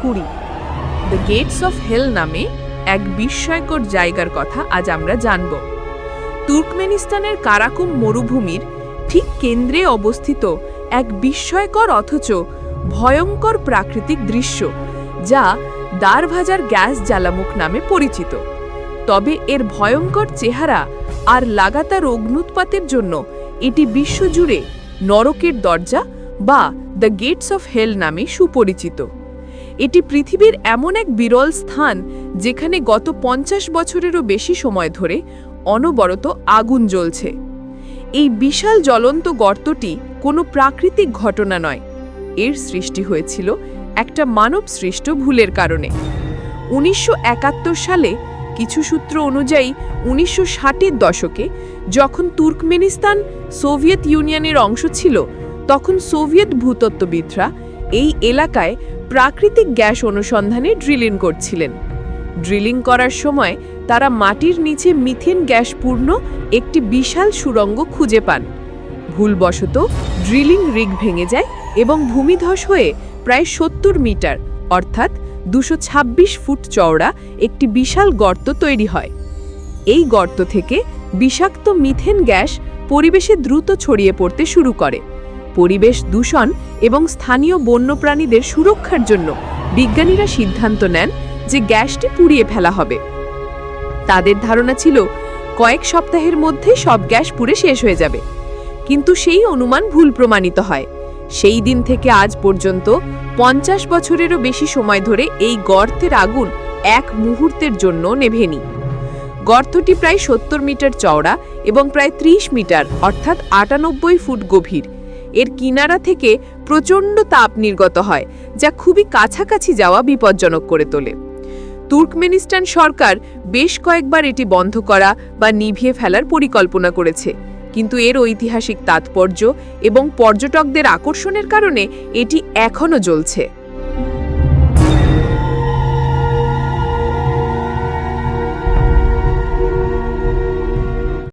2020 the Gates of হেল নামে এক বিস্ময়কর জায়গার কথা আজ আমরা জানব। তুর্কমেনিস্তানের কারাকুম মরুভূমির ঠিক কেন্দ্রে অবস্থিত এক বিস্ময়কর অথচ ভয়ঙ্কর প্রাকৃতিক দৃশ্য, যা দারভাজার গ্যাস জ্বালামুখ নামে পরিচিত। তবে এর ভয়ঙ্কর চেহারা আর লাগাতার অগ্ন্যুৎপাতের জন্য এটি বিশ্বজুড়ে নরকের দরজা বা দ্য গেটস অফ হেল নামে সুপরিচিত। এটি পৃথিবীর এমন এক বিরল স্থান যেখানে গত 50 বছরেরও বেশি সময় ধরে অনবরত আগুন জ্বলছে। এই বিশাল জ্বলন্ত গর্তটি কোনো প্রাকৃতিক ঘটনা নয়, এর সৃষ্টি হয়েছিল একটা মানব সৃষ্ট ভুলের কারণে। 1971 সালে কিছু সূত্র অনুযায়ী 1960-এর দশকে যখন তুর্কমেনিস্তান সোভিয়েত ইউনিয়নের অংশ ছিল, তখন সোভিয়েত ভূতত্ত্ববিদরা এই এলাকায় প্রাকৃতিক গ্যাস অনুসন্ধানে ড্রিলিং করছিলেন। ড্রিলিং করার সময় তারা মাটির নিচে মিথেন গ্যাসপূর্ণ একটি বিশাল সুড়ঙ্গ খুঁজে পান। ভুলবশত ড্রিলিং রিগ ভেঙে যায় এবং ভূমিধস হয়ে প্রায় 70 মিটার অর্থাৎ 226 ফুট চওড়া একটি বিশাল গর্ত তৈরি হয়। এই গর্ত থেকে বিষাক্ত মিথেন গ্যাস পরিবেশে দ্রুত ছড়িয়ে পড়তে শুরু করে। পরিবেশ দূষণ এবং স্থানীয় বন্যপ্রাণীদের সুরক্ষার জন্য বিজ্ঞানীরা সিদ্ধান্ত নেন যে গ্যাসটি পুড়িয়ে ফেলা হবে। তাদের ধারণা ছিল কয়েক সপ্তাহের মধ্যে সব গ্যাস পুড়ে শেষ হয়ে যাবে, কিন্তু সেই অনুমান ভুল প্রমাণিত হয়। সেই দিন থেকে আজ পর্যন্ত 50 বছরেরও বেশি সময় ধরে এই গর্তের আগুন এক মুহূর্তের জন্য নেভেনি। গর্তটি প্রায় 70 মিটার চওড়া এবং প্রায় 30 মিটার অর্থাৎ 98 ফুট গভীর। এর কিনারা থেকে প্রচণ্ড তাপ নির্গত হয়, যা খুবই কাছাকাছি যাওয়া বিপজ্জনক করে তোলে। তুর্কমেনিস্তান সরকার বেশ কয়েকবার এটি বন্ধ করা বা নিভিয়ে ফেলার পরিকল্পনা করেছে, কিন্তু এর ঐতিহাসিক তাৎপর্য এবং পর্যটকদের আকর্ষণের কারণে এটি এখনও জ্বলছে।